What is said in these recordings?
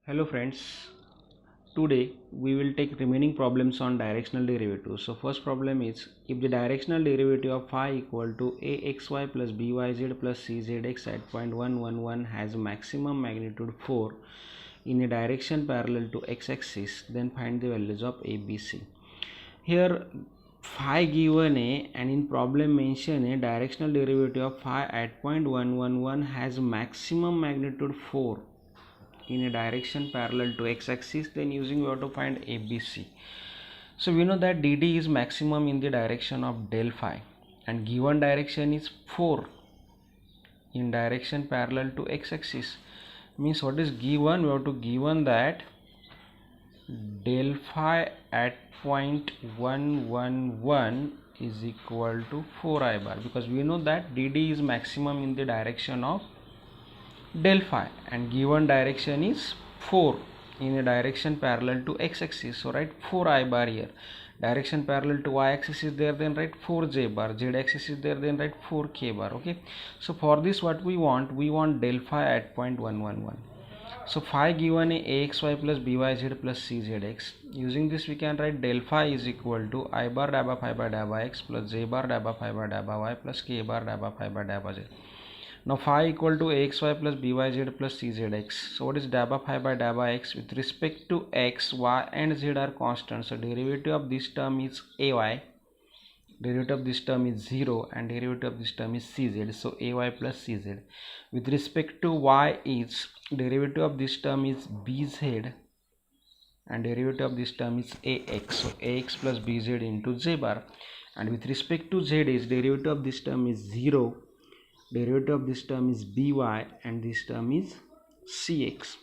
Hello friends, today we will take remaining problems on directional derivatives. So first problem is, if the directional derivative of phi equal to axy plus byz plus czx at point 111 has maximum magnitude 4 in a direction parallel to x-axis, then find the values of a, b, c. Here phi given a, and in problem mention a directional derivative of phi at point 111 has maximum magnitude 4 in a direction parallel to x-axis. Then using we have to find ABC. So we know that DD is maximum in the direction of del phi, and given direction is 4 in direction parallel to x-axis. Means what is given? We have to given that del phi at point 111 is equal to 4 I bar, because we know that DD is maximum in the direction of del phi and given direction is 4 in a direction parallel to x-axis. So write 4 I bar here. Direction parallel to y-axis is there, then write 4 j bar. Z-axis is there, then write 4 k bar. Okay, so for this what we want del phi at point 111. So phi given a axy plus byz plus czx. Using this we can write del phi is equal to I bar dabba phi by dabba x plus j bar dabba phi by dabba y plus k bar dabba phi by dabba z. Now phi equal to axy plus byz plus czx. So what is dabba phi by dabba x? With respect to x, y and z are constant. So derivative of this term is ay, derivative of this term is 0, and derivative of this term is cz. So ay plus cz. With respect to y is derivative of this term is bz, and derivative of this term is ax. So ax plus bz into j bar. And with respect to z is derivative of this term is 0, derivative of this term is by, and this term is cx.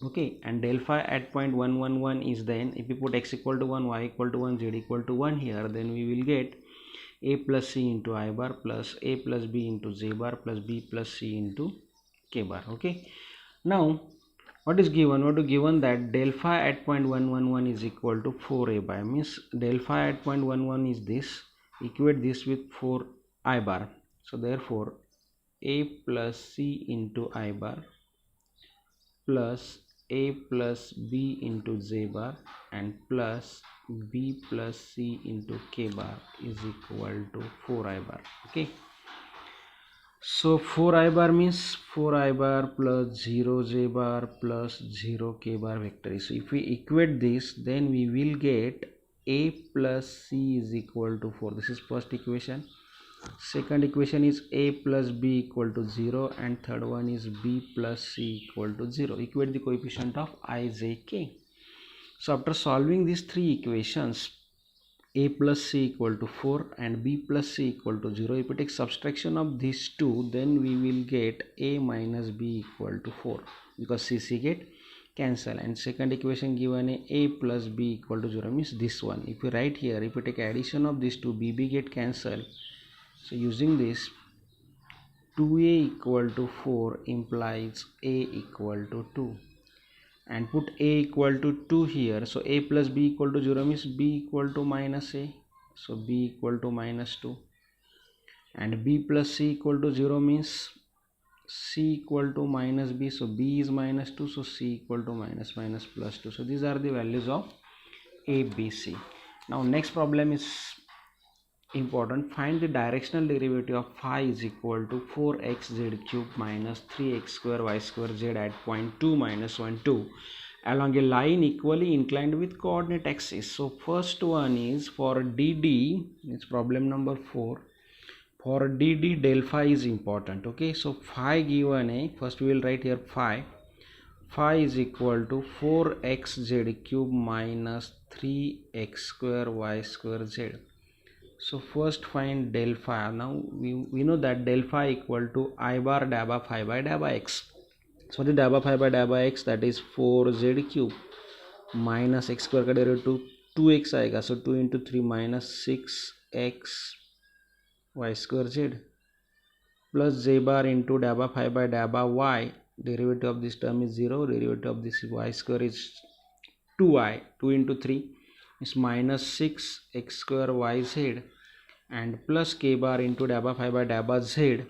Okay, and del phi at point 111 is, then if we put x equal to 1, y equal to 1, z equal to 1 here, then we will get a plus c into I bar plus a plus b into j bar plus b plus c into k bar. Okay, now what is given? What is given that del phi at point 111 is equal to 4 a bar. Means del phi at point 11 is this, equate this with 4 I bar. So therefore a plus c into I bar plus a plus b into j bar and plus b plus c into k bar is equal to 4 I bar. Okay, so 4 I bar means 4 I bar plus 0 j bar plus 0 k bar vector. So if we equate this, then we will get a plus c is equal to 4. This is first equation. Second equation is a plus b equal to 0, and third one is b plus c equal to 0. Equate the coefficient of I, j, k. So after solving these three equations, a plus c equal to 4 and b plus c equal to 0, if we take subtraction of these two, then we will get a minus b equal to 4, because c get cancel. And second equation given a plus b equal to 0 means this one. If we write here, if we take addition of these two, b get cancel. So using this, 2a equal to 4 implies a equal to 2, and put a equal to 2 here. So a plus b equal to 0 means b equal to minus a. So b equal to minus 2, and b plus c equal to 0 means c equal to minus b. So b is minus 2, so c equal to minus plus 2. So these are the values of a, b, c. Now next problem is important. Find the directional derivative of phi is equal to 4xz cube minus 3x square y square z at point 2 minus 1 2 along a line equally inclined with coordinate axis. So first one is for DD, it's problem number 4. For DD, del phi is important. Okay, so phi given a, first we will write here phi is equal to 4xz cube minus 3x square y square z. So first find del phi. Now we know that del phi equal to I bar dabba phi by dabba x. So the dabba phi by dabba x, that is 4z cube minus x square का derivative 2x आएगा. So 2 into 3 minus 6x y square z plus j bar into dabba phi by dabba y. Derivative of this term is 0. Derivative of this y square is 2i. 2 into 3 is minus 6x square yz, and plus k bar into dabba phi by dabba z.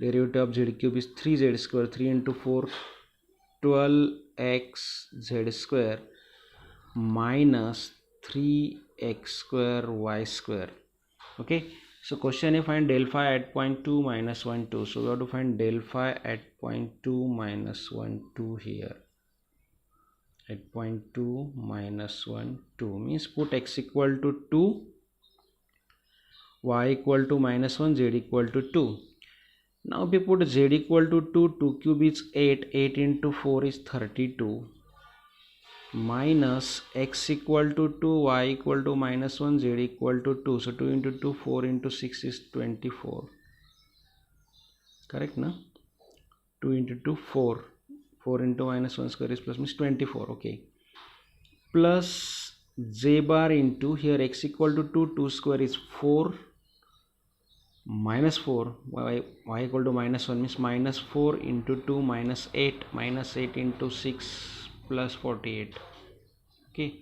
Derivative of z cube is 3z square. 3 into 4, x z square minus 3x square y square. Okay, so question is find del phi at point 2 minus 1 2. So we have to find del phi at point 2 minus 1 2 here. At point 2 minus 1 2 means put x equal to 2, y equal to minus 1, z equal to 2. Now if we put z equal to 2, 2 cube is 8, 8 into 4 is 32, minus x equal to 2, y equal to minus 1, z equal to 2. So 2 into 2, 4 into 6 is 24. Correct, na? 2 into 2, 4. 4 into minus 1 square is plus means 24. Okay. Plus z bar into here x equal to 2, 2 square is 4. Minus 4, y equal to minus 1 means minus 4 into 2 minus 8, minus 8 into 6 plus 48. Okay,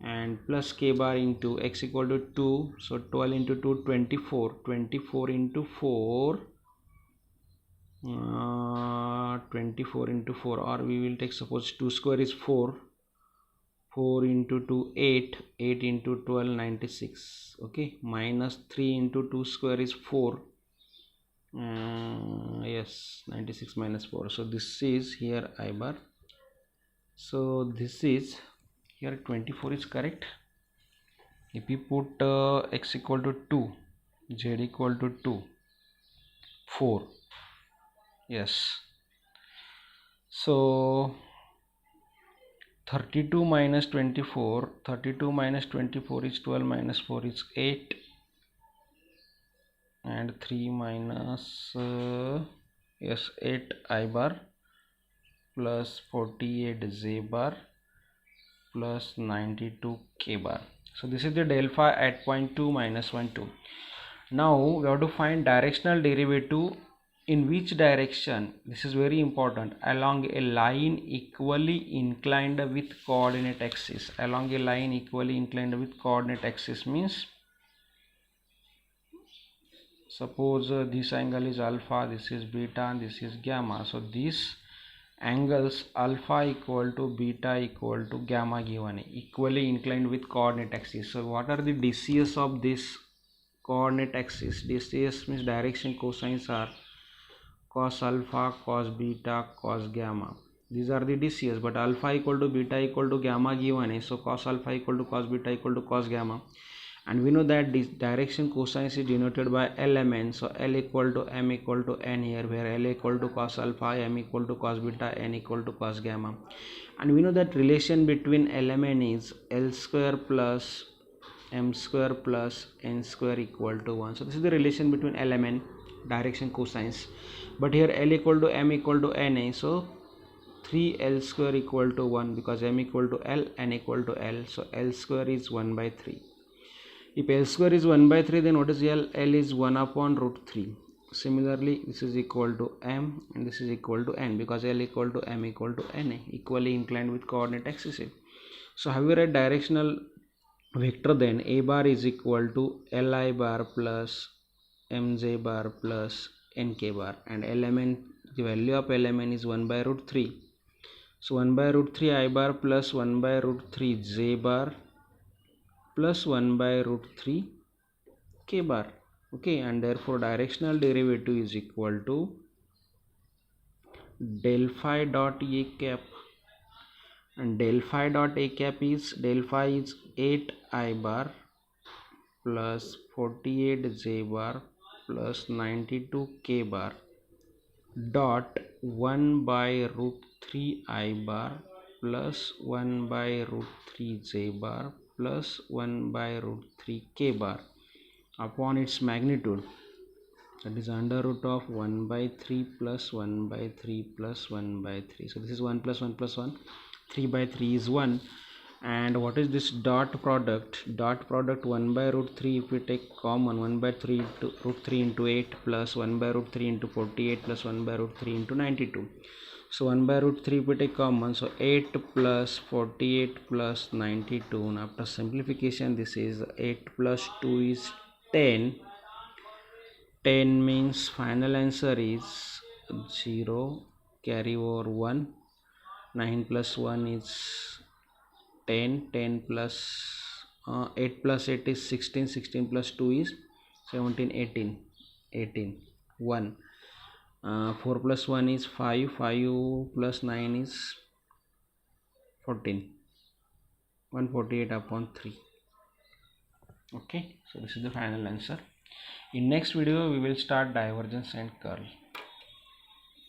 and plus k bar into x equal to 2, so 12 into 2 24, 24 into 4 24 into 4, or we will take suppose 2 square is 4, 4 into 2 8, 8 into 12 96. Okay, minus 3 into 2 square is 4, yes, 96 minus 4. So this is here I bar, so this is here 24 is correct. If we put x equal to 2, z equal to 2, 4, yes, so 32 minus 24, 32 minus 24 is 12, minus 4 is 8, and 3 minus yes 8 I bar plus 48 z bar plus 92 k bar. So this is the del phi at point 2 minus 1 2. Now we have to find directional derivative in which direction. This is very important. Along a line equally inclined with coordinate axis. Along a line equally inclined with coordinate axis means suppose this angle is alpha, this is beta, and this is gamma. So these angles alpha equal to beta equal to gamma given, equally inclined with coordinate axis. So what are the DCS of this coordinate axis? DCS means direction cosines are cos alpha, cos beta, cos gamma. These are the DCS, but alpha equal to beta equal to gamma given, so cos alpha equal to cos beta equal to cos gamma. And we know that this direction cosines is denoted by LMN. So L equal to M equal to N here, where L equal to cos alpha, M equal to cos beta, N equal to cos gamma. And we know that relation between LMN is L square plus M square plus N square equal to 1. So this is the relation between LMN, direction cosines. But here L equal to M equal to Na, so 3L square equal to 1, because M equal to L, N equal to L. So L square is 1 by 3. If L square is 1 by 3, then what is L? L is 1 upon root 3. Similarly, this is equal to M and this is equal to N, because L equal to M equal to Na, equally inclined with coordinate axis. So have we write directional vector, then A bar is equal to Li bar plus Mj bar plus Nk bar, and element, the value of element is 1 by root 3. So 1 by root 3 I bar plus 1 by root 3 J bar plus 1 by root 3 k bar. Okay, and therefore directional derivative is equal to del phi dot a cap, and del phi dot a cap is, del phi is 8 I bar plus 48 J bar plus 92 k bar dot 1 by root 3 I bar plus 1 by root 3 J bar plus 1 by root 3 k bar upon its magnitude, that is under root of 1 by 3 plus 1 by 3 plus 1 by 3. So this is 1 plus 1 plus 1, 3 by 3 is 1. And what is this dot product? Dot product 1 by root 3, if we take common, 1 by 3 into root 3 into 8 plus 1 by root 3 into 48 plus 1 by root 3 into 92. So 1 by root 3 we take common, so 8 plus 48 plus 92. And after simplification, this is 8 plus 2 is 10. 10 means final answer is 0, carry over 1. 9 plus 1 is 10, 10 plus 8 plus 8 is 16, 16 plus 2 is 17, 18, 18, 1. 4 plus 1 is 5, 5 plus 9 is 14, 148 upon 3. Okay, so this is the final answer. In next video we will start divergence and curl.